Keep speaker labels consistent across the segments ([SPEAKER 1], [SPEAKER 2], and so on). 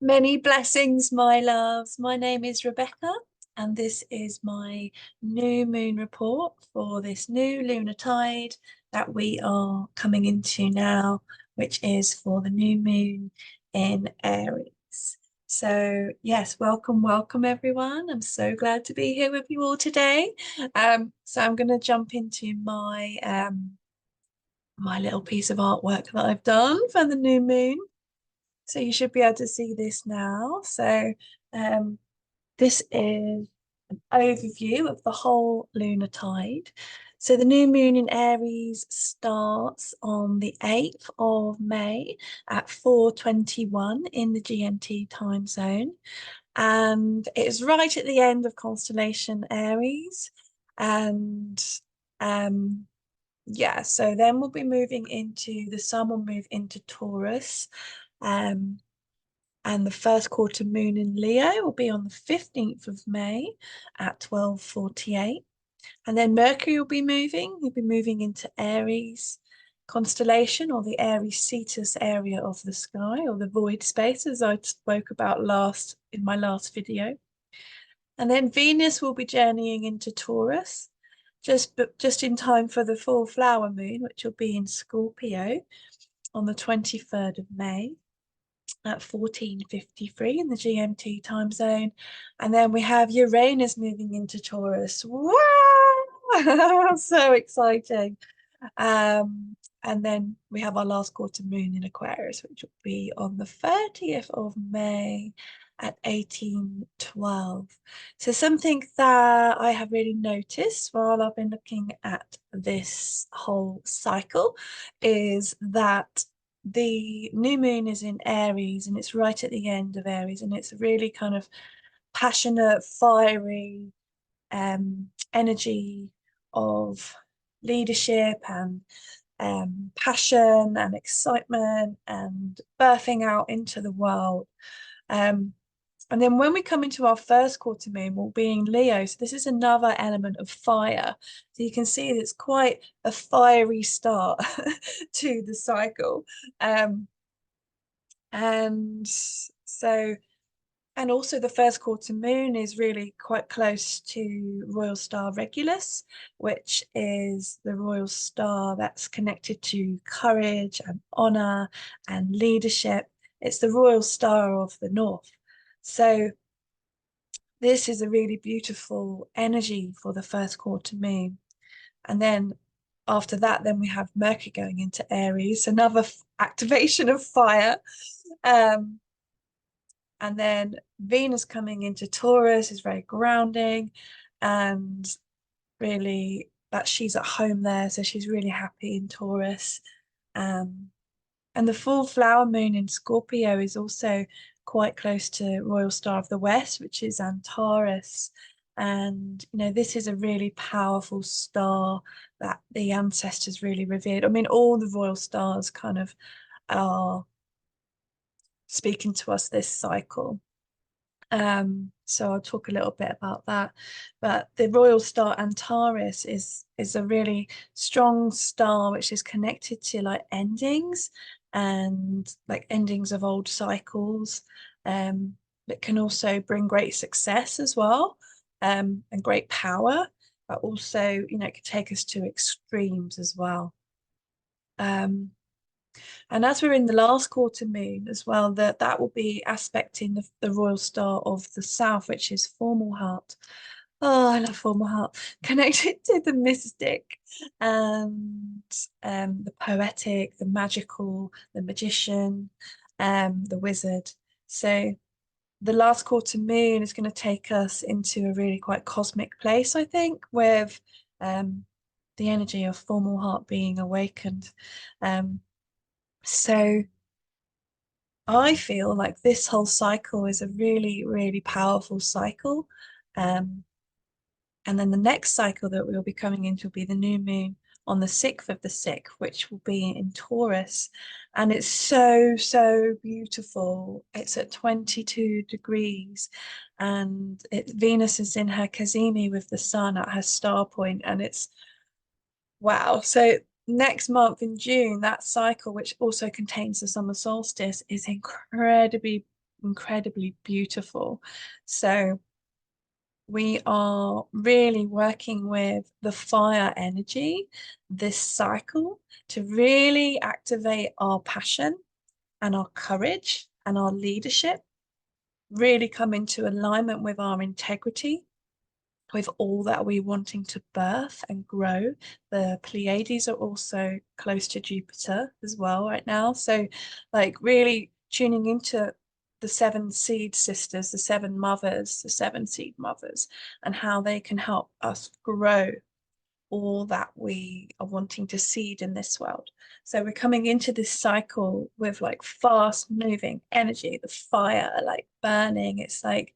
[SPEAKER 1] Many blessings, my loves. My name is Rebecca, and this is my new moon report for this new lunar tide that we are coming into now, which is for the new moon in Aries. So, yes, welcome, everyone. I'm so glad to be here with you all today. So I'm going to jump into my little piece of artwork that I've done for the new moon. So you should be able to see this now. So um, this is an overview of the whole lunar tide. So the new moon in Aries starts on the 8th of May at 4:21 in the GMT time zone. And it is right at the end of constellation Aries. And yeah, so then we'll be moving into the sun will move into Taurus. Um, and the first quarter moon in Leo will be on the 15th of May at 12:48. And then Mercury will be moving. He'll be moving into Aries constellation, or the Aries Cetus area of the sky, or the void space, as I spoke about in my last video. And then Venus will be journeying into Taurus, just in time for the full flower moon, which will be in Scorpio on the 23rd of May at 14:53 in the GMT time zone. And then we have Uranus moving into Taurus. Wow! So exciting. And then we have our last quarter moon in Aquarius, which will be on the 30th of May at 18:12. So something that I have really noticed while I've been looking at this whole cycle is that the new moon is in Aries, and it's right at the end of Aries, and it's really kind of passionate, fiery energy of leadership and passion and excitement and birthing out into the world. Um, and then when we come into our first quarter moon, we'll be in Leo. So this is another element of fire. So you can see that it's quite a fiery start to the cycle. And so, and also the first quarter moon is really quite close to Royal Star Regulus, which is the royal star that's connected to courage and honor and leadership. It's the royal star of the north. So this is a really beautiful energy for the first quarter moon. And then after that, then we have Mercury going into Aries, another activation of fire. Um, and then Venus coming into Taurus is very grounding, and really that she's at home there, so she's really happy in Taurus. And the full flower moon in Scorpio is also quite close to Royal Star of the West, which is Antares. And, this is a really powerful star that the ancestors really revered. I mean, all the royal stars kind of are speaking to us this cycle. So I'll talk a little bit about that. But the royal star Antares is a really strong star which is connected to like endings and like endings of old cycles. It can also bring great success as well, and great power, but also, it could take us to extremes as well. And as we're in the last quarter moon as well, that will be aspecting the royal star of the south, which is formal heart. Oh, I love formal heart. Connected to the mystic and the poetic, the magical, the magician, the wizard. So the last quarter moon is going to take us into a really quite cosmic place, I think, with the energy of formal heart being awakened. So I feel like this whole cycle is a really, really powerful cycle. And then the next cycle that we'll be coming into will be the new moon on the 6th of the 6th, which will be in Taurus. And it's so, so beautiful. It's at 22 degrees, and Venus is in her Cazimi with the sun at her star point, and it's wow. So next month in June, that cycle, which also contains the summer solstice, is incredibly incredibly beautiful. So we are really working with the fire energy, this cycle, to really activate our passion and our courage and our leadership, really come into alignment with our integrity, with all that we're wanting to birth and grow. The Pleiades are also close to Jupiter as well right now. So, like, really tuning into the seven seed sisters, the seven mothers, the seven seed mothers, and how they can help us grow all that we are wanting to seed in this world. So we're coming into this cycle with like fast moving energy, the fire like burning. It's like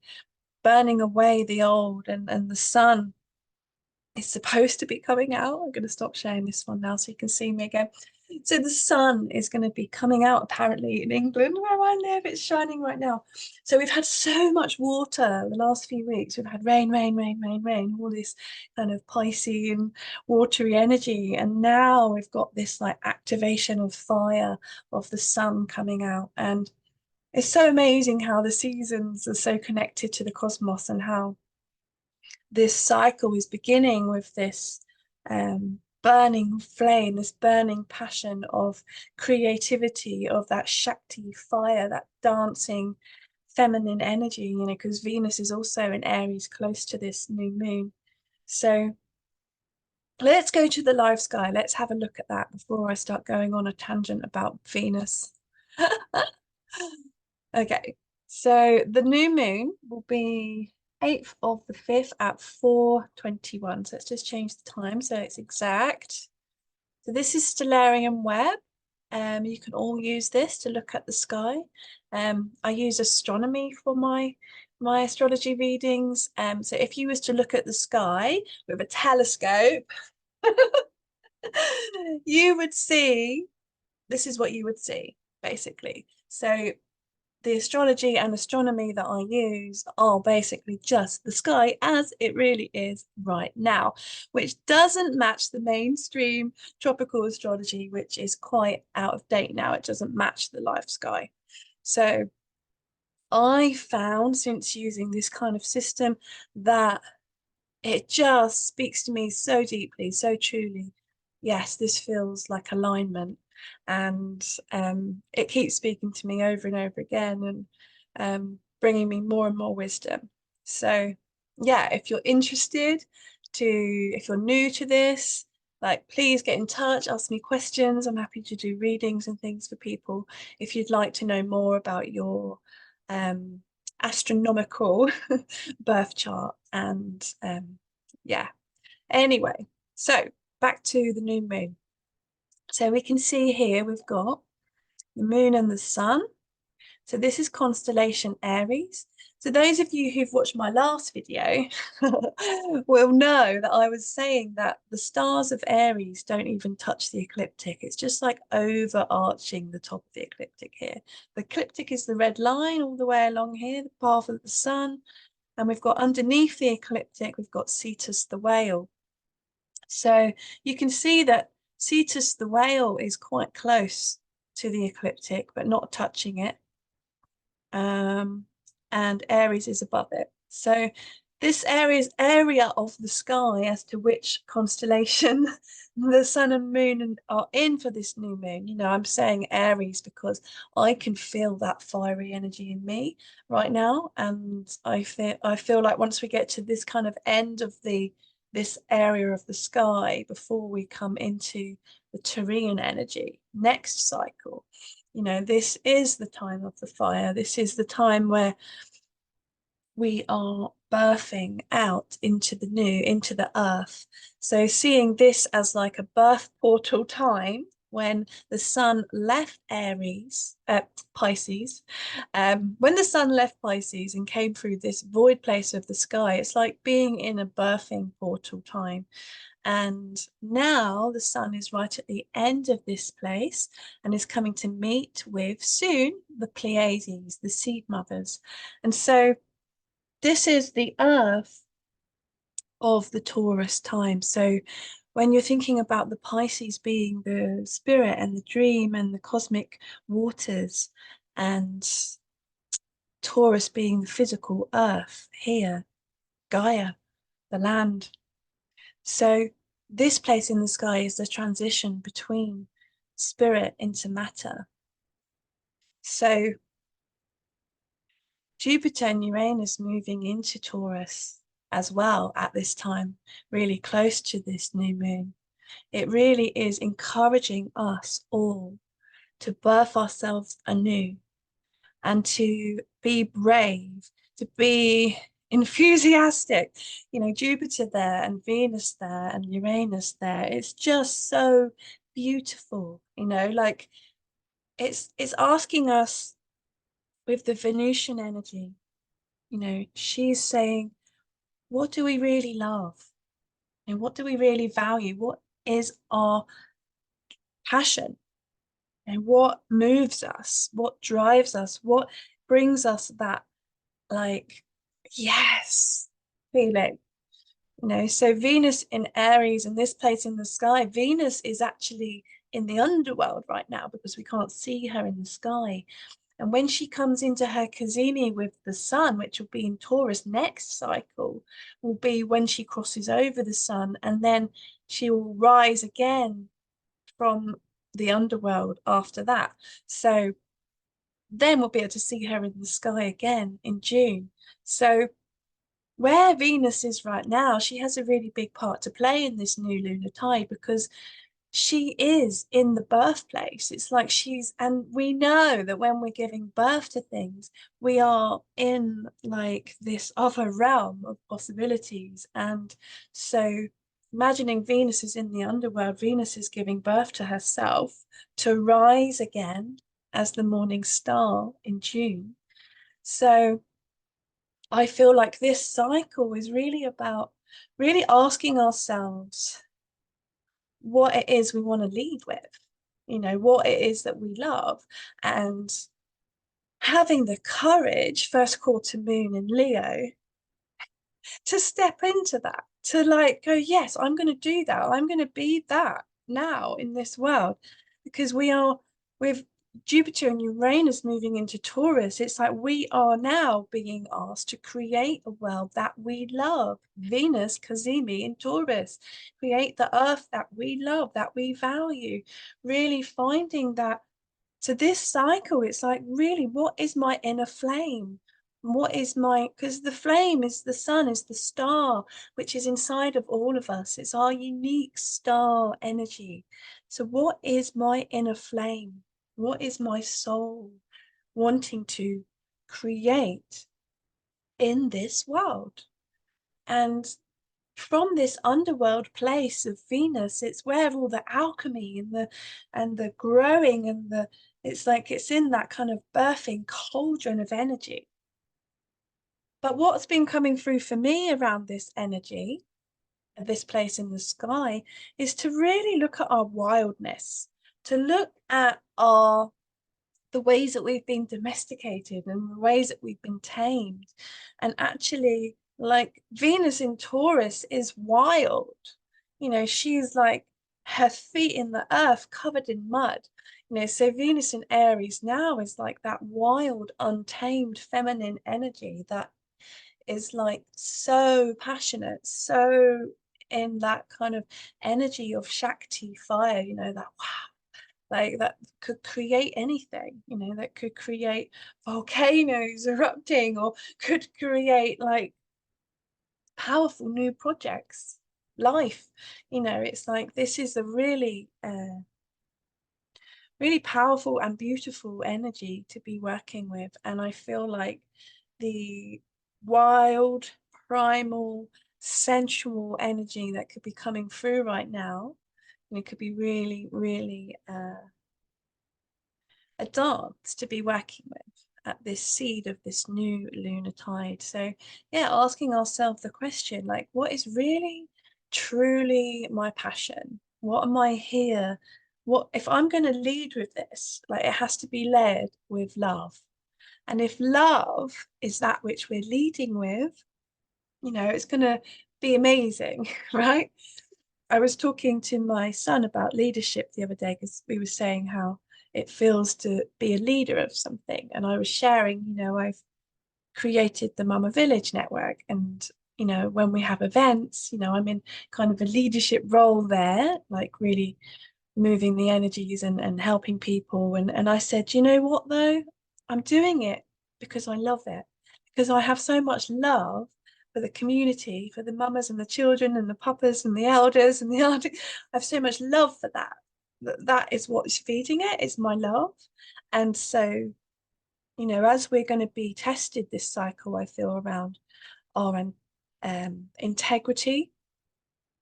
[SPEAKER 1] burning away the old, and the sun is supposed to be coming out. I'm going to stop sharing this one now so you can see me again. So the sun is going to be coming out apparently in England where I live. It's shining right now. So we've had so much water the last few weeks. We've had rain, rain, rain, rain, rain, all this kind of Pisces and watery energy. And now we've got this like activation of fire of the sun coming out. And it's so amazing how the seasons are so connected to the cosmos, and how this cycle is beginning with this burning flame, this burning passion of creativity, of that Shakti fire, that dancing feminine energy, you know, because Venus is also in Aries close to this new moon. So let's go to the live sky. Let's have a look at that before I start going on a tangent about Venus. Okay, so the new moon will be 8th of the 5th at 4:21. So let's just change the time so it's exact. So this is Stellarium Web. You can all use this to look at the sky. I use astronomy for my astrology readings. So if you was to look at the sky with a telescope, you would see, this is what you would see, basically. So the astrology and astronomy that I use are basically just the sky as it really is right now, which doesn't match the mainstream tropical astrology, which is quite out of date now. It doesn't match the life sky. So I found, since using this kind of system, that it just speaks to me so deeply, so truly. Yes, this feels like alignment, and it keeps speaking to me over and over again, and bringing me more and more wisdom. So yeah, if you're interested if you're new to this, like, please get in touch, ask me questions. I'm happy to do readings and things for people if you'd like to know more about your astronomical birth chart. And yeah, anyway, so back to the new moon. So we can see here we've got the moon and the sun. So this is constellation Aries. So those of you who've watched my last video will know that I was saying that the stars of Aries don't even touch the ecliptic. It's just like overarching the top of the ecliptic here. The ecliptic is the red line all the way along here, the path of the sun. And we've got underneath the ecliptic, we've got Cetus the whale. So you can see that Cetus the whale is quite close to the ecliptic, but not touching it. And Aries is above it. So this area of the sky as to which constellation the sun and moon are in for this new moon. You know, I'm saying Aries because I can feel that fiery energy in me right now, and I feel like once we get to this kind of end of this area of the sky before we come into the trine energy next cycle, you know, this is the time of the fire. This is the time where we are birthing out into the new, into the earth. So seeing this as like a birth portal time when the sun left Pisces, when the sun left Pisces and came through this void place of the sky, it's like being in a birthing portal time. And now the sun is right at the end of this place and is coming to meet with soon the Pleiades, the seed mothers. And so this is the earth of the Taurus time. So when you're thinking about the Pisces being the spirit and the dream and the cosmic waters, and Taurus being the physical earth here, Gaia, the land. So this place in the sky is the transition between spirit into matter. So Jupiter and Uranus moving into Taurus as well at this time, really close to this new moon. It really is encouraging us all to birth ourselves anew and to be brave, to be enthusiastic. You know, Jupiter there and Venus there and Uranus there. It's just so beautiful, you know, like it's asking us with the Venusian energy, you know, she's saying, what do we really love? And what do we really value? What is our passion? And what moves us? What drives us? What brings us that, like, yes feeling? You know, so Venus in Aries and this place in the sky, Venus is actually in the underworld right now because we can't see her in the sky. And when she comes into her Cazimi with the sun, which will be in Taurus next cycle, will be when she crosses over the sun, and then she will rise again from the underworld after that. So then we'll be able to see her in the sky again in June. So where Venus is right now, she has a really big part to play in this new lunar tide because she is in the birthplace. It's like and we know that when we're giving birth to things, we are in like this other realm of possibilities. And so imagining Venus is in the underworld, Venus is giving birth to herself to rise again as the morning star in June. So I feel like this cycle is really about really asking ourselves what it is we want to lead with, you know, what it is that we love, and having the courage, first quarter moon in Leo, to step into that, to like go, yes, I'm going to do that. I'm going to be that now in this world because we are with Jupiter and Uranus moving into Taurus. It's like we are now being asked to create a world that we love. Venus, Cazimi in Taurus, create the earth that we love, that we value, really finding that. So this cycle, it's like, really, what is my inner flame? What is my, because the flame is the sun, is the star, which is inside of all of us. It's our unique star energy. So what is my inner flame? What is my soul wanting to create in this world? And from this underworld place of Venus, it's where all the alchemy and the growing and the it's like it's in that kind of birthing cauldron of energy. But what's been coming through for me around this energy, this place in the sky, is to really look at our wildness, to look at our the ways that we've been domesticated and the ways that we've been tamed. And actually, like Venus in Taurus is wild. You know, she's like her feet in the earth covered in mud. You know, so Venus in Aries now is like that wild, untamed feminine energy that is like so passionate, so in that kind of energy of Shakti fire, you know, that wow, like that could create anything, you know, that could create volcanoes erupting or could create like powerful new projects, life. You know, it's like this is a really really powerful and beautiful energy to be working with. And I feel like the wild, primal, sensual energy that could be coming through right now, and it could be really, really a dance to be working with at this seed of this new lunar tide. So yeah, asking ourselves the question, like, what is really truly my passion? What am I here? What if I'm going to lead with this? Like, it has to be led with love. And if love is that which we're leading with, you know, it's going to be amazing, right? I was talking to my son about leadership the other day because we were saying how it feels to be a leader of something. And I was sharing, you know, created the Mama Village Network. And, when we have events, I'm in kind of a leadership role there, like really moving the energies and helping people. And I said, you know what though? I'm doing it because I love it, because I have so much love for the community, for the mamas and the children and the papas and the elders and the aunties. I have so much love for that. That is what's feeding it, is my love. And so, as we're going to be tested this cycle, I feel around our integrity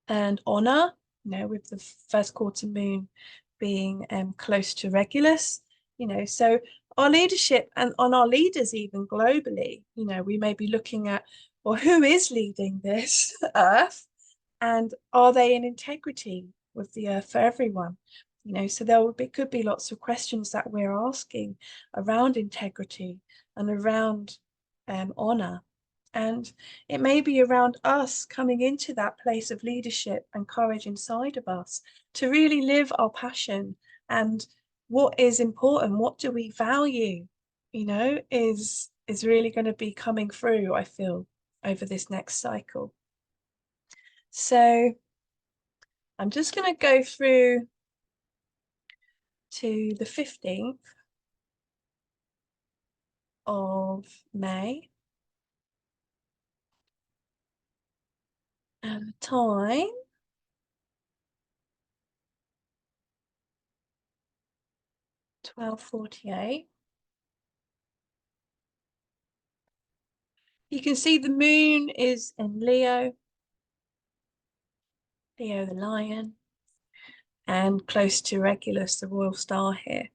[SPEAKER 1] and honor, with the first quarter moon being close to Regulus, so our leadership and on our leaders, even globally, we may be looking at, well, who is leading this earth, and are they in integrity with the earth for everyone? So could be lots of questions that we're asking around integrity and around honor. And it may be around us coming into that place of leadership and courage inside of us to really live our passion, and what is important, what do we value, is really going to be coming through, I feel, over this next cycle. So I'm just going to go through to the 15th of May, and the time 12:48. You can see the moon is in Leo the lion, and close to Regulus, the royal star here.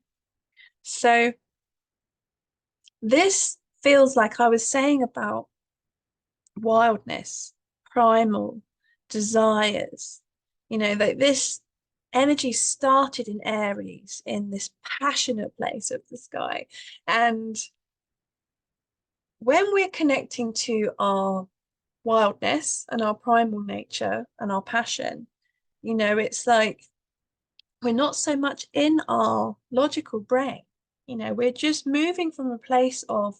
[SPEAKER 1] So this feels like I was saying about wildness, primal desires, that this energy started in Aries, in this passionate place of the sky. And when we're connecting to our wildness and our primal nature and our passion, it's like we're not so much in our logical brain. We're just moving from a place of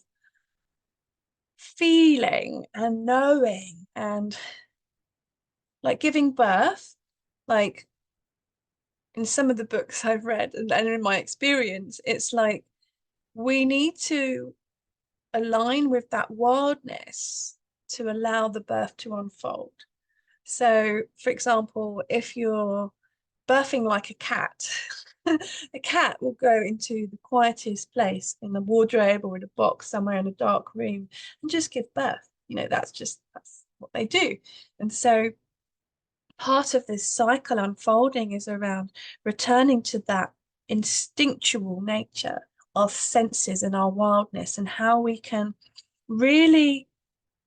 [SPEAKER 1] feeling and knowing, and like giving birth, like in some of the books I've read and in my experience, it's like we need to align with that wildness to allow the birth to unfold. So, for example, if you're birthing like a cat, a cat will go into the quietest place in the wardrobe or in a box somewhere in a dark room and just give birth. That's what they do. And so part of this cycle unfolding is around returning to that instinctual nature of senses and our wildness, and how we can really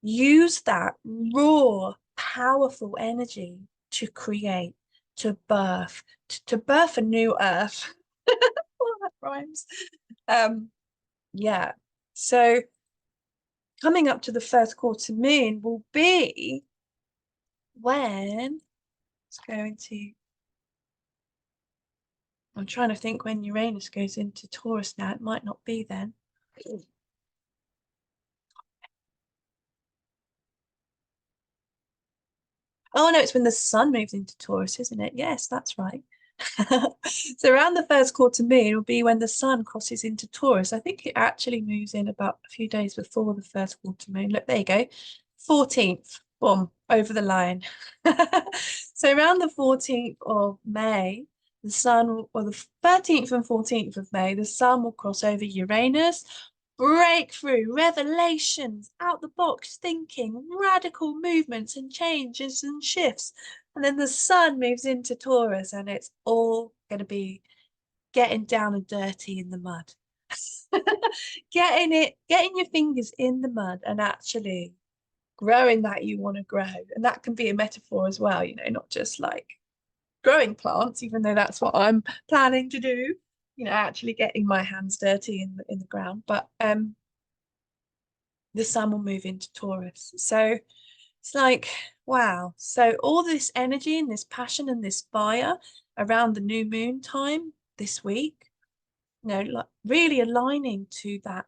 [SPEAKER 1] use that raw, powerful energy to create, to birth, to birth a new earth. Well, that rhymes. Yeah. So coming up to the first quarter moon will be when it's going to, I'm trying to think when Uranus goes into Taurus now. It might not be then. Oh no, it's when the sun moves into Taurus, isn't it? Yes, that's right. So around the first quarter moon will be when the sun crosses into Taurus. I think it actually moves in about a few days before the first quarter moon. Look, there you go. 14th, boom, over the line. So around the 14th of May, the sun, or the 13th and 14th of May, the sun will cross over Uranus. Breakthrough, revelations, out the box thinking, radical movements and changes and shifts. And then the sun moves into Taurus, and it's all going to be getting down and dirty in the mud. Getting your fingers in the mud and actually growing that you want to grow. And that can be a metaphor as well, not just like growing plants, even though that's what I'm planning to do, actually getting my hands dirty in the ground. But the sun will move into Taurus. So it's like, wow. So all this energy and this passion and this fire around the new moon time this week, like really aligning to that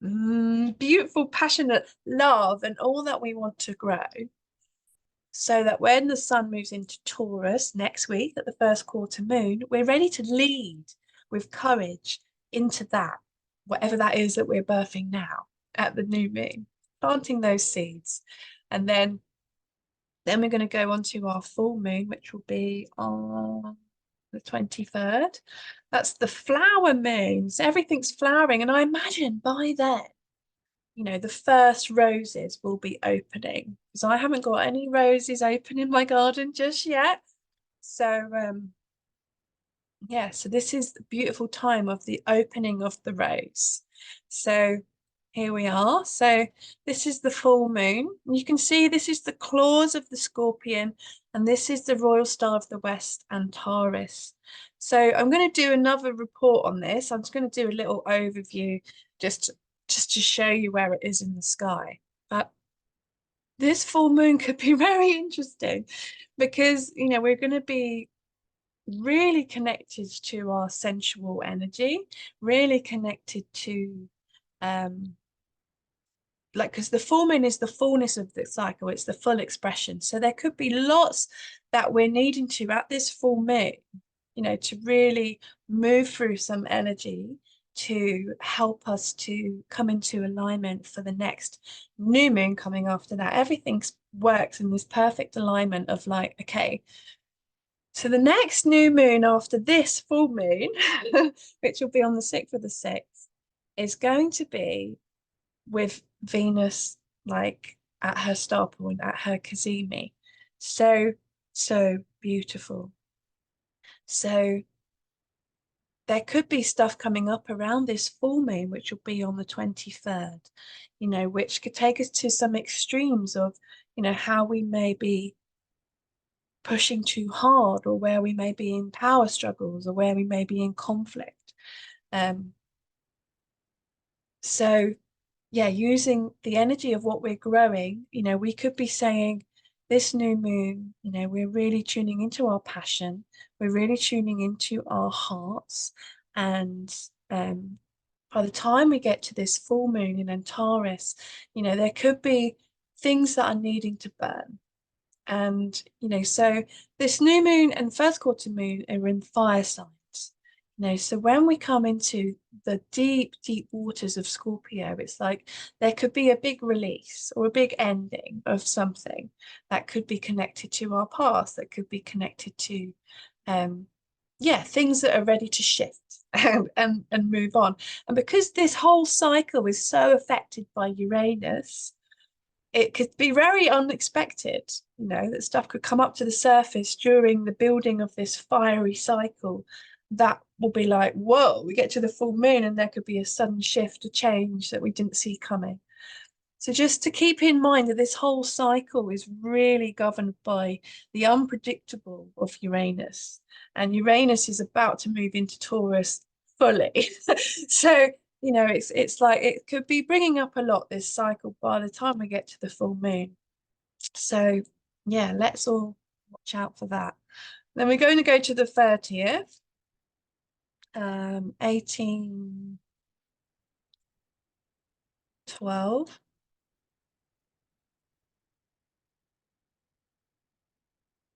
[SPEAKER 1] beautiful, passionate love and all that we want to grow. So that when the sun moves into Taurus next week at the first quarter moon, we're ready to lead with courage into that, whatever that is that we're birthing now at the new moon, planting those seeds. And then we're going to go on to our full moon, which will be on the 23rd. That's the flower moon. So everything's flowering. And I imagine by then, the first roses will be opening because I haven't got any roses open in my garden just yet. So yeah, so this is the beautiful time of the opening of the rose. So here we are. So this is the full moon. You can see this is the claws of the scorpion, and this is the royal star of the west and Taurus. So I'm going to do another report on this. I'm just going to do a little overview just to show you where it is in the sky. But this full moon could be very interesting because, we're going to be really connected to our sensual energy, really connected to because the full moon is the fullness of the cycle, it's the full expression. So there could be lots that we're needing to at this full moon, to really move through some energy to help us to come into alignment for the next new moon coming after that. Everything works in this perfect alignment of like, okay, so the next new moon after this full moon, which will be on the 6th of the 6th, is going to be with Venus like at her star point, at her Cazimi. So, so beautiful. So there could be stuff coming up around this full moon, which will be on the 23rd, which could take us to some extremes of, how we may be pushing too hard, or where we may be in power struggles, or where we may be in conflict. So yeah, using the energy of what we're growing, we could be saying this new moon, we're really tuning into our passion, we're really tuning into our hearts. And by the time we get to this full moon in Antares, there could be things that are needing to burn. And, so this new moon and first quarter moon are in fire signs. So when we come into the deep, deep waters of Scorpio, it's like there could be a big release or a big ending of something that could be connected to our past, that could be connected to, things that are ready to shift and move on. And because this whole cycle is so affected by Uranus, it could be very unexpected, that stuff could come up to the surface during the building of this fiery cycle that will be like, whoa, we get to the full moon and there could be a sudden shift, a change that we didn't see coming. So just to keep in mind that this whole cycle is really governed by the unpredictable of Uranus. And Uranus is about to move into Taurus fully. So, it's like it could be bringing up a lot, this cycle, by the time we get to the full moon. So, yeah, let's all watch out for that. Then we're going to go to the 30th, 1812.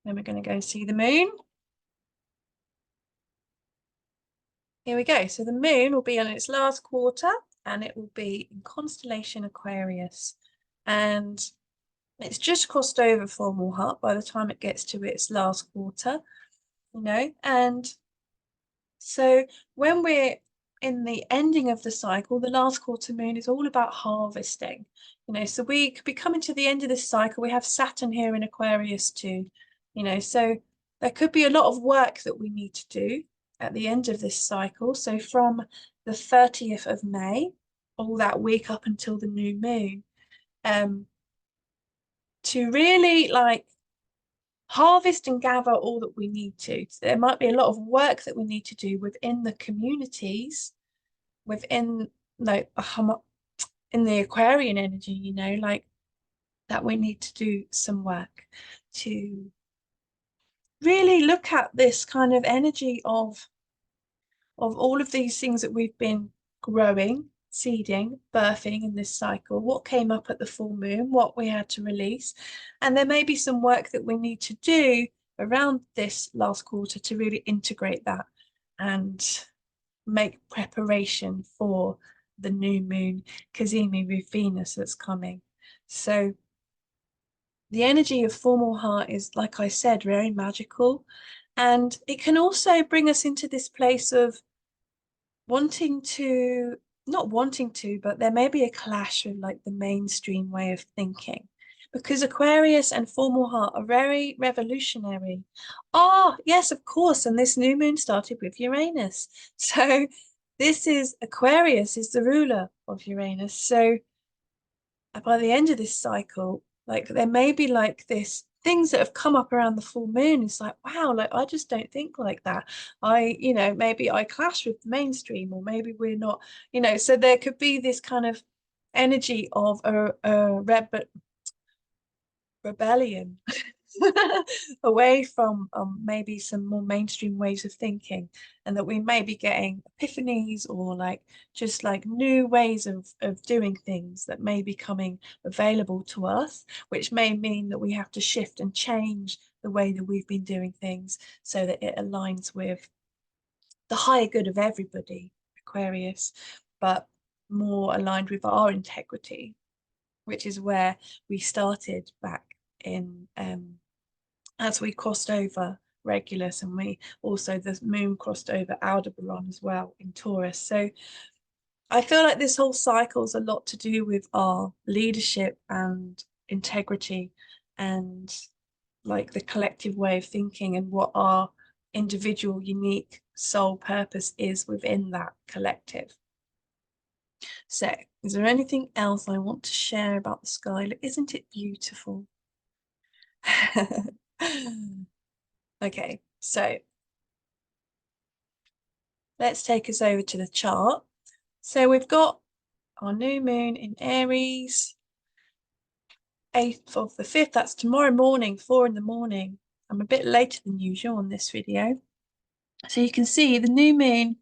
[SPEAKER 1] Then we're going to go see the moon. Here we go. So the moon will be on its last quarter and it will be in constellation Aquarius. And it's just crossed over Fomalhaut by the time it gets to its last quarter, and so when we're in the ending of the cycle, the last quarter moon is all about harvesting, so we could be coming to the end of this cycle. We have Saturn here in Aquarius too, so there could be a lot of work that we need to do at the end of this cycle. So from the 30th of May, all that week up until the new moon, to really like harvest and gather all that we need to. So there might be a lot of work that we need to do within the communities, within like in the Aquarian energy, like that we need to do some work to really look at this kind of energy of all of these things that we've been growing seeding, birthing in this cycle, what came up at the full moon, what we had to release. And there may be some work that we need to do around this last quarter to really integrate that and make preparation for the new moon, Cazimi with Venus that's coming. So the energy of formal heart is, like I said, very magical. And it can also bring us into this place of wanting to, not wanting to, but there may be a clash with like the mainstream way of thinking. Because Aquarius and formal heart are very revolutionary. Ah, yes, of course. And this new moon started with Uranus. So this is Aquarius is the ruler of Uranus. So by the end of this cycle, like there may be like this things that have come up around the full moon. It's like, wow, like I just don't think like that. Maybe I clash with the mainstream, or maybe we're not, so there could be this kind of energy of a rebellion away from maybe some more mainstream ways of thinking, and that we may be getting epiphanies or like just like new ways of doing things that may be coming available to us, which may mean that we have to shift and change the way that we've been doing things so that it aligns with the higher good of everybody, Aquarius, but more aligned with our integrity, which is where we started back in as we crossed over Regulus, and we also the moon crossed over Aldebaran as well in Taurus. So I feel like this whole cycle is a lot to do with our leadership and integrity and like the collective way of thinking and what our individual unique soul purpose is within that collective. So is there anything else I want to share about the sky? Isn't it beautiful? Okay, so let's take us over to the chart. So we've got our new moon in Aries, 8th of the 5th. That's tomorrow morning, 4 in the morning. I'm a bit later than usual on this video. So you can see the new moon,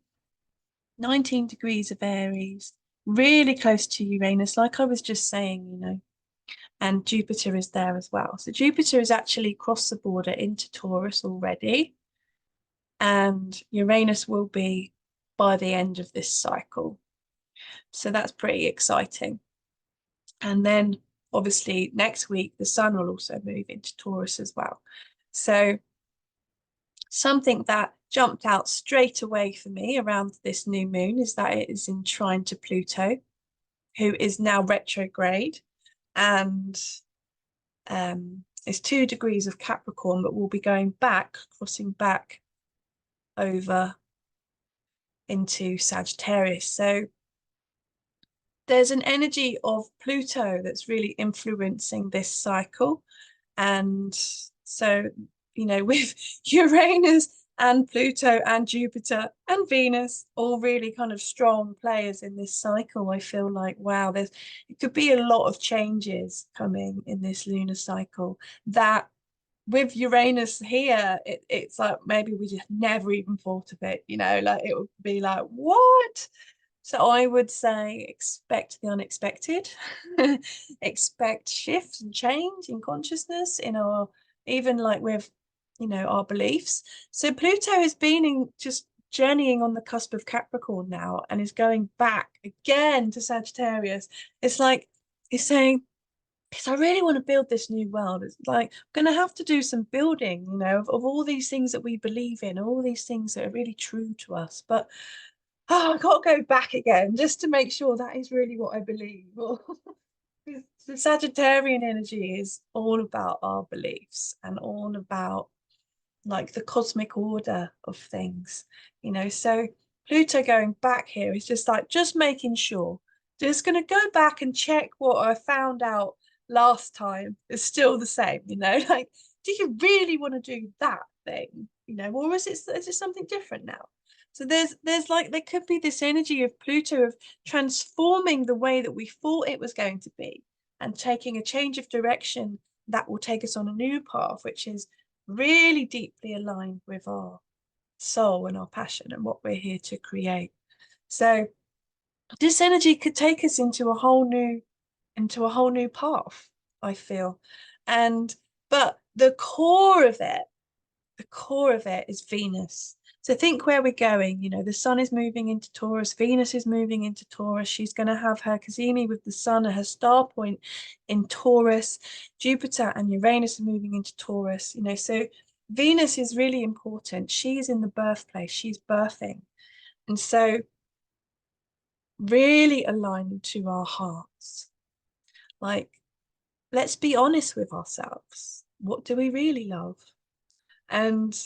[SPEAKER 1] 19 degrees of Aries, really close to Uranus, like I was just saying, and Jupiter is there as well. So Jupiter has actually crossed the border into Taurus already, and Uranus will be by the end of this cycle. So that's pretty exciting. And then obviously next week, the sun will also move into Taurus as well. So something that jumped out straight away for me around this new moon is that it is in trine to Pluto, who is now retrograde, and is 2 degrees of Capricorn, but will be going back, crossing back over into Sagittarius. So there's an energy of Pluto that's really influencing this cycle. And so, with Uranus and Pluto and Jupiter and Venus all really kind of strong players in this cycle, I feel like, wow, it could be a lot of changes coming in this lunar cycle that with Uranus here, it's like maybe we just never even thought of it, like it would be like, what? So I would say expect the unexpected, expect shifts and change in consciousness in our, even like with, our beliefs. So Pluto has been just journeying on the cusp of Capricorn now and is going back again to Sagittarius. It's like, it's saying, because I really want to build this new world. It's like I'm going to have to do some building, of all these things that we believe in, all these things that are really true to us. But I got to go back again just to make sure that is really what I believe. The Sagittarian energy is all about our beliefs and all about like the cosmic order of things, So Pluto going back here is just making sure. Just going to go back and check what I found out last time is still the same, like, do you really want to do that thing, or is it something different now? So there's like there could be this energy of Pluto of transforming the way that we thought it was going to be and taking a change of direction that will take us on a new path, which is really deeply aligned with our soul and our passion and what we're here to create. So this energy could take us into a whole new path, I feel. And but the core of it is Venus. So think where we're going. You know, the sun is moving into Taurus, Venus is moving into Taurus. She's going to have her Cazimi with the sun at her star point in Taurus. Jupiter and Uranus are moving into Taurus. You know, so Venus is really important. She's in the birthplace, she's birthing. And so really aligning to our hearts. Like, let's be honest with ourselves. What do we really love? And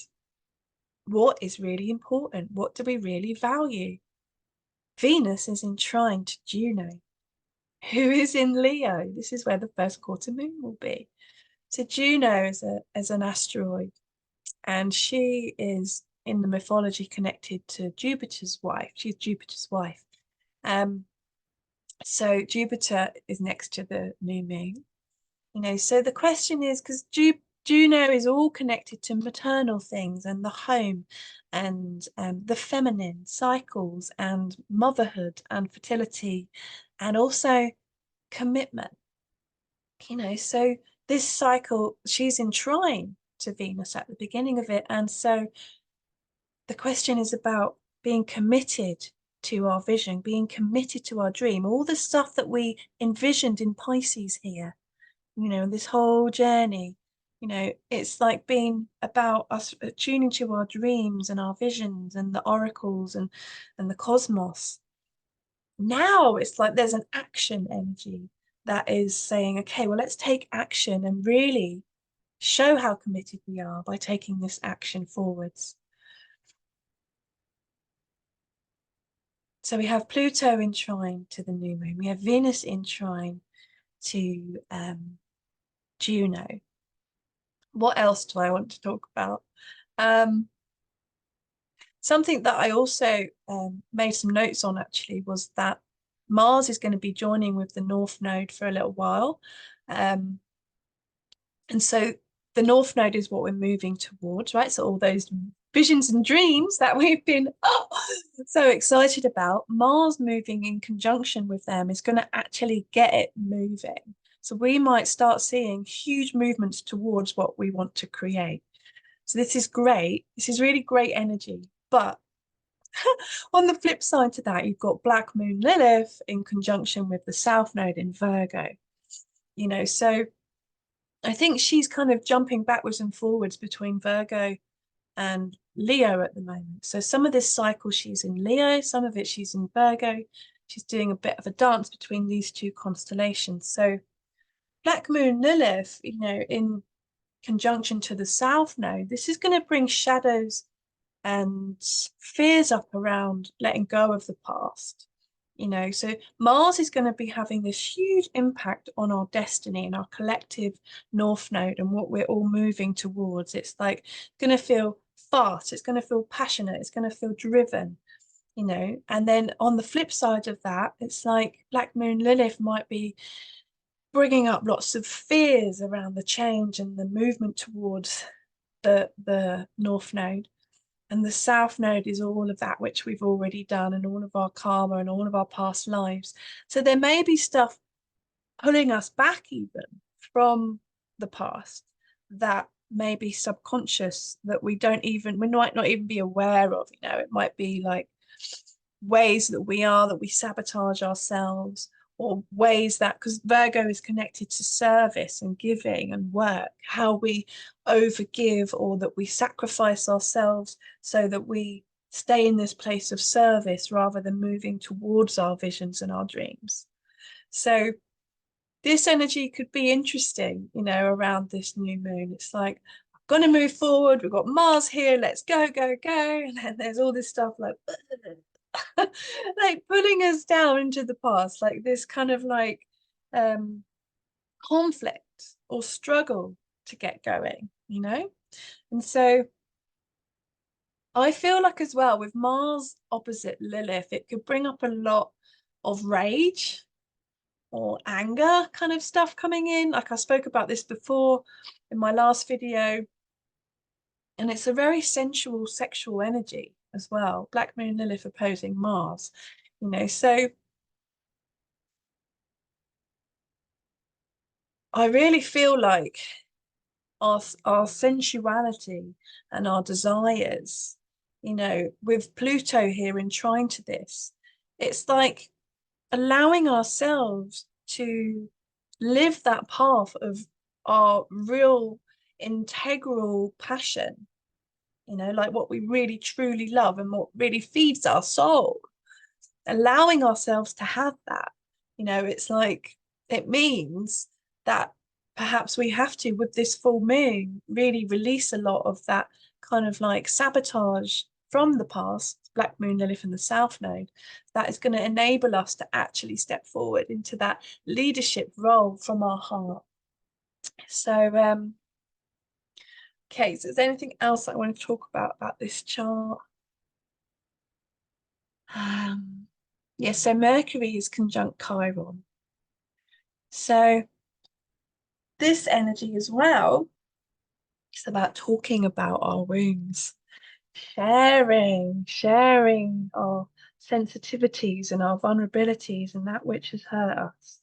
[SPEAKER 1] what is really important? What do we really value? Venus is in trine to Juno, who is in Leo. This is where the first quarter moon will be. So Juno is an asteroid, and she is in the mythology connected to Jupiter's wife. She's Jupiter's wife. So Jupiter is next to the new moon. You know, so the question is, because Juno is all connected to maternal things and the home and the feminine cycles and motherhood and fertility and also commitment. You know, so this cycle, she's in trine to Venus at the beginning of it. And so the question is about being committed to our vision, being committed to our dream, all the stuff that we envisioned in Pisces here, you know, this whole journey. You know, it's like being about us tuning to our dreams and our visions and the oracles and the cosmos. Now it's like there's an action energy that is saying, okay, well, let's take action and really show how committed we are by taking this action forwards. So we have Pluto in trine to the new moon. We have Venus in trine to Juno. What else do I want to talk about? Something that I also made some notes on actually was that Mars is going to be joining with the North Node for a little while. And so the North Node is what we're moving towards, right? So all those visions and dreams that we've been so excited about, Mars moving in conjunction with them is going to actually get it moving. So we might start seeing huge movements towards what we want to create. So this is great. This is really great energy. But on the flip side to that, you've got Black Moon Lilith in conjunction with the South Node in Virgo. You know, so I think she's kind of jumping backwards and forwards between Virgo and Leo at the moment. So some of this cycle she's in Leo, some of it she's in Virgo. She's doing a bit of a dance between these two constellations. So Black Moon Lilith, you know, in conjunction to the South Node, this is going to bring shadows and fears up around letting go of the past. You know, so Mars is going to be having this huge impact on our destiny and our collective North Node and what we're all moving towards. It's like going to feel fast, it's going to feel passionate, it's going to feel driven, you know. And then on the flip side of that, it's like Black Moon Lilith might be bringing up lots of fears around the change and the movement towards the North Node. And the South Node is all of that which we've already done and all of our karma and all of our past lives. So there may be stuff pulling us back even from the past that may be subconscious that we might not even be aware of. You know, it might be like ways that we sabotage ourselves, or ways that, because Virgo is connected to service and giving and work, how we overgive or that we sacrifice ourselves so that we stay in this place of service rather than moving towards our visions and our dreams. So this energy could be interesting, you know, around this new moon. It's like, I'm going to move forward. We've got Mars here. Let's go, go, go. And then there's all this stuff like, like pulling us down into the past, like this kind of like conflict or struggle to get going, you know? And so I feel like as well with Mars opposite Lilith, it could bring up a lot of rage or anger kind of stuff coming in. Like I spoke about this before in my last video, and it's a very sensual, sexual energy as well. Black Moon Lilith opposing Mars, you know, so I really feel like our sensuality and our desires, with Pluto here in trine to this, it's like allowing ourselves to live that path of our real integral passion, like what we really truly love and what really feeds our soul, allowing ourselves to have that. It's like it means that perhaps we have to, with this full moon, really release a lot of that kind of like sabotage from the past, Black Moon, Lilith, and the South Node, that is going to enable us to actually step forward into that leadership role from our heart. So, okay, so is there anything else I want to talk about this chart? Um, yeah, so Mercury is conjunct Chiron. So this energy as well is about talking about our wounds, sharing our sensitivities and our vulnerabilities and that which has hurt us.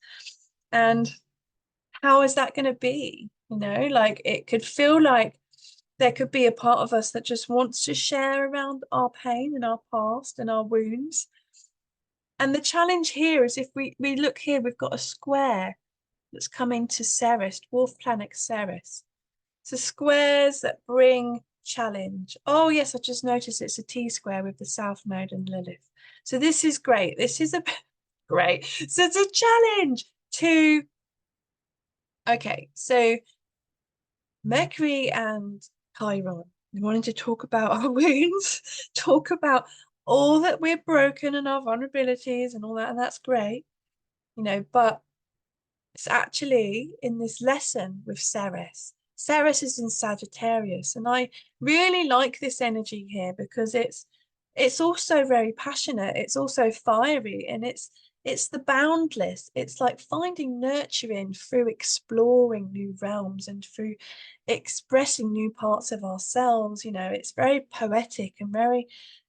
[SPEAKER 1] And how is that going to be? Like it could feel like there could be a part of us that just wants to share around our pain and our past and our wounds. And the challenge here is if we look here, we've got a square that's coming to Ceres, dwarf planet Ceres. So squares that bring challenge. Oh, yes, I just noticed it's a T square with the South Node and Lilith. So this is great. This is a great. So it's a challenge to, okay, so Mercury and Chiron. We wanted to talk about our wounds, talk about all that we're broken and our vulnerabilities and all that, and that's great, but it's actually in this lesson with Ceres. Ceres is in Sagittarius, and I really like this energy here because it's also very passionate. It's also fiery, and it's the boundless. It's like finding nurturing through exploring new realms and through expressing new parts of ourselves. It's very poetic and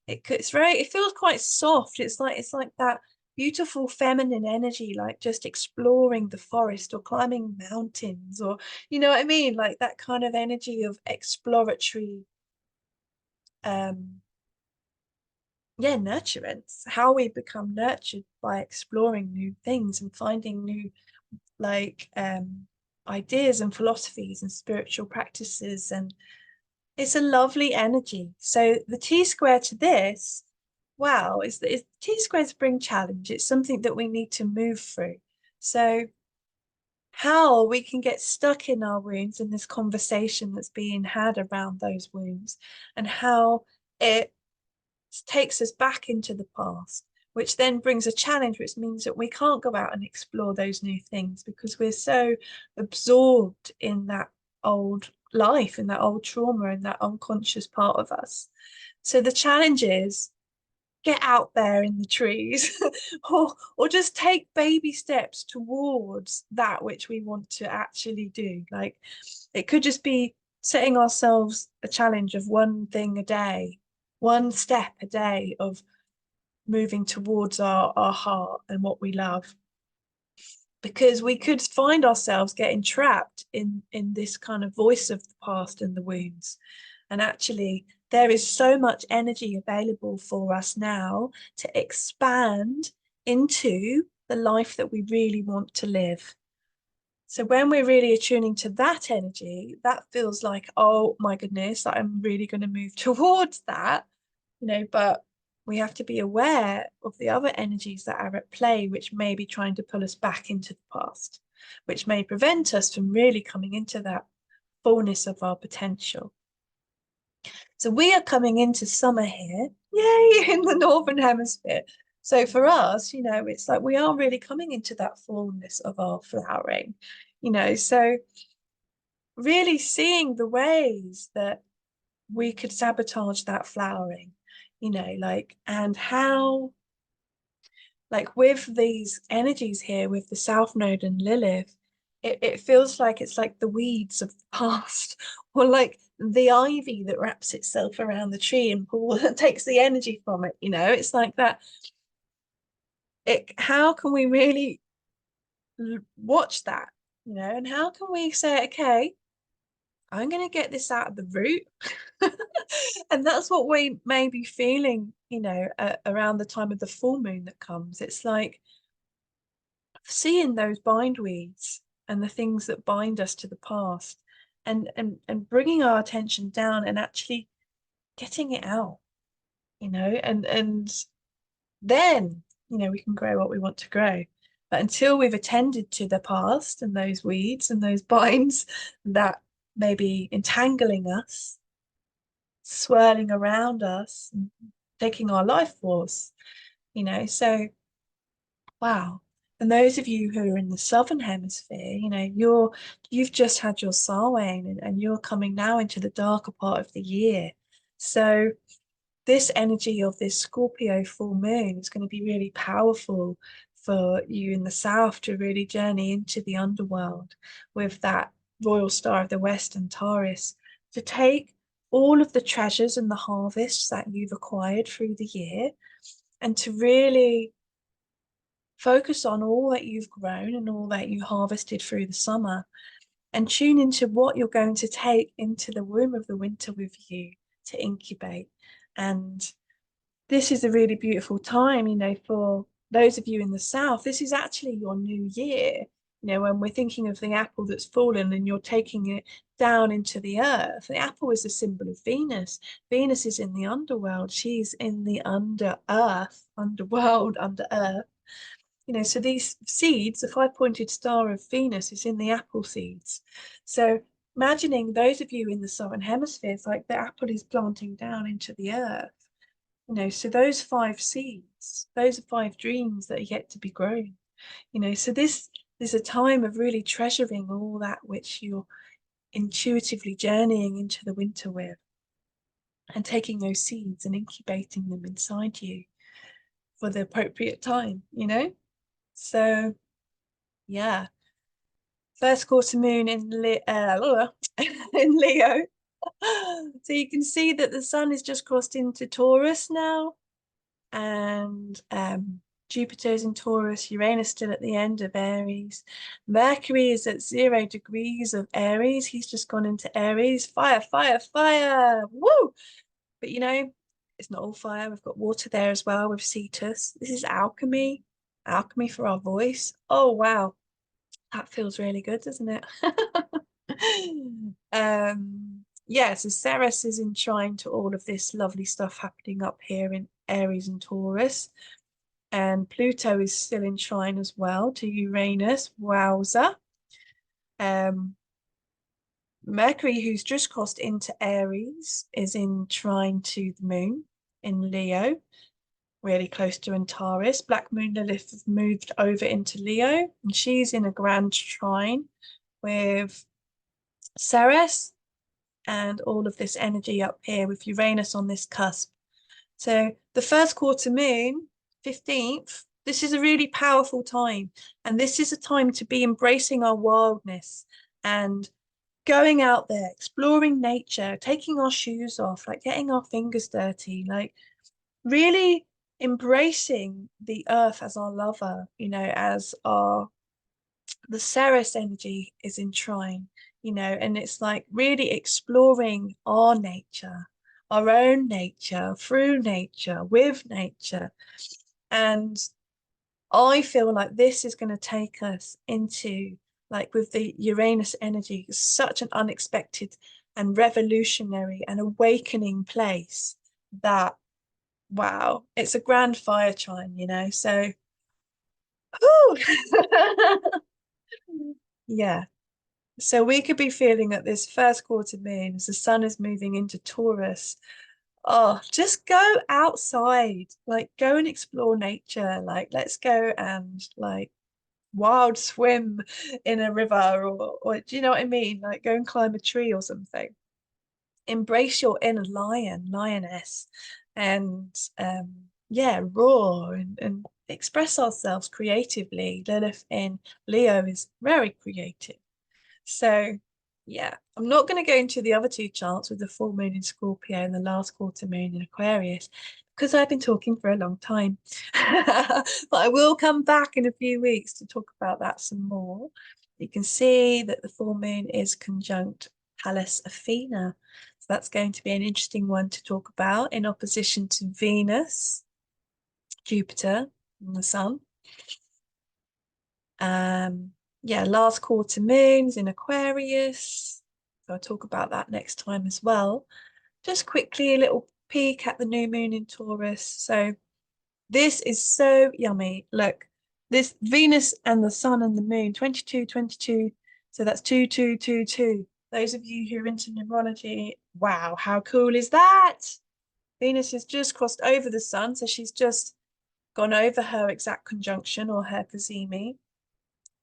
[SPEAKER 1] it feels quite soft. It's like that beautiful feminine energy, like just exploring the forest or climbing mountains, or you know what I mean, like that kind of energy of exploratory yeah, nurturance, how we become nurtured by exploring new things and finding new like ideas and philosophies and spiritual practices. And it's a lovely energy. So the T square to this, wow, is T squares bring challenge. It's something that we need to move through. So how we can get stuck in our wounds in this conversation that's being had around those wounds, and how it takes us back into the past, which then brings a challenge, which means that we can't go out and explore those new things because we're so absorbed in that old life, in that old trauma, in that unconscious part of us. So the challenge is get out there in the trees or just take baby steps towards that which we want to actually do. Like it could just be setting ourselves a challenge of one thing a day, one step a day of moving towards our heart and what we love, because we could find ourselves getting trapped in this kind of voice of the past and the wounds. And actually there is so much energy available for us now to expand into the life that we really want to live. So when we're really attuning to that energy, that feels like, oh my goodness, I'm really going to move towards that, but we have to be aware of the other energies that are at play, which may be trying to pull us back into the past, which may prevent us from really coming into that fullness of our potential. So we are coming into summer here, yay, in the Northern Hemisphere. So for us, it's like we are really coming into that fullness of our flowering, so really seeing the ways that we could sabotage that flowering, and how, like with these energies here, with the South Node and Lilith, it feels like it's like the weeds of the past, or like the ivy that wraps itself around the tree and takes the energy from it. It's like that. How can we really watch that And how can we say, okay, I'm going to get this out of the root? And that's what we may be feeling, around the time of the full moon that comes. It's like seeing those bindweeds and the things that bind us to the past, and bringing our attention down and actually getting it out, and then, we can grow what we want to grow. But until we've attended to the past and those weeds and those binds that may be entangling us, swirling around us, and taking our life force, so wow. And those of you who are in the southern hemisphere, you've just had your Samhain, and you're coming now into the darker part of the year. So this energy of this Scorpio full moon is going to be really powerful for you in the south to really journey into the underworld with that royal star of the west and Taurus, to take all of the treasures and the harvests that you've acquired through the year, and to really focus on all that you've grown and all that you harvested through the summer, and tune into what you're going to take into the womb of the winter with you to incubate. And this is a really beautiful time, for those of you in the south. This is actually your new year. When we're thinking of the apple that's fallen and you're taking it down into the earth, the apple is a symbol of Venus. Venus is in the underworld. She's in the under earth, underworld, under earth. So these seeds, the five-pointed star of Venus is in the apple seeds. So imagining those of you in the southern hemisphere, it's like the apple is planting down into the earth. So those five seeds, those are five dreams that are yet to be grown. So this is a time of really treasuring all that which you're intuitively journeying into the winter with, and taking those seeds and incubating them inside you for the appropriate time. So yeah, first quarter moon in in Leo. So you can see that the sun has just crossed into Taurus now, and Jupiter's in Taurus, Uranus still at the end of Aries. Mercury is at 0 degrees of Aries. He's just gone into Aries. Fire, fire, fire. Woo! But it's not all fire. We've got water there as well with Cetus. This is alchemy, alchemy for our voice. Oh, wow. That feels really good, doesn't it? Yeah, so Ceres is in trine to all of this lovely stuff happening up here in Aries and Taurus. And Pluto is still in trine as well to Uranus. Wowza. Mercury, who's just crossed into Aries, is in trine to the moon in Leo, really close to Antares. Black Moon Lilith has moved over into Leo, and she's in a grand trine with Ceres and all of this energy up here with Uranus on this cusp. So the first quarter moon, 15th, this is a really powerful time. And this is a time to be embracing our wildness and going out there, exploring nature, taking our shoes off, like getting our fingers dirty, like really embracing the earth as our lover, as the Ceres energy is in trine, and it's like really exploring our nature, our own nature, through nature, with nature. And I feel like this is going to take us into, like with the Uranus energy, such an unexpected and revolutionary and awakening place that, wow, it's a grand fire chime. So, yeah. So we could be feeling that this first quarter moon, as the sun is moving into Taurus, oh, just go outside, like go and explore nature. Like let's go and like wild swim in a river, or do you know what I mean? Like go and climb a tree or something. Embrace your inner lion, lioness, and yeah, roar and express ourselves creatively. Lilith in Leo is very creative. So yeah, I'm not going to go into the other two charts with the full moon in Scorpio and the last quarter moon in Aquarius, because I've been talking for a long time. But I will come back in a few weeks to talk about that some more. You can see that the full moon is conjunct Pallas Athena. So that's going to be an interesting one to talk about in opposition to Venus, Jupiter, and the Sun. Yeah, last quarter moons in Aquarius. So I'll talk about that next time as well. Just quickly, a little peek at the new moon in Taurus. So this is so yummy. Look, this Venus and the Sun and the Moon, 22, 22. So that's 2, 2, 2, 2. Those of you who are into numerology, wow, how cool is that? Venus has just crossed over the Sun, so she's just gone over her exact conjunction or her Cazimi.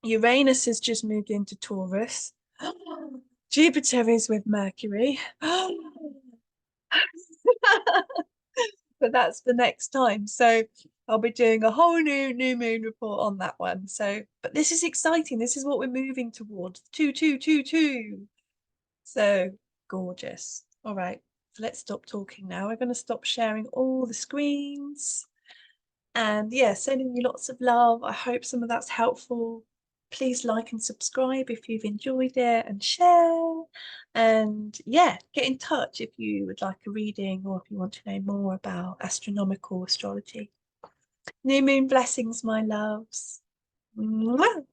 [SPEAKER 1] Uranus has just moved into Taurus. Jupiter is with Mercury. But that's the next time. So I'll be doing a whole new moon report on that one. So, but this is exciting. This is what we're moving towards. 2, 2, 2, 2. So gorgeous. All right. So let's stop talking now. We're going to stop sharing all the screens. And yeah, sending you lots of love. I hope some of that's helpful. Please like and subscribe if you've enjoyed it and share. And yeah, get in touch if you would like a reading or if you want to know more about astronomical astrology. New moon blessings, my loves. Mwah!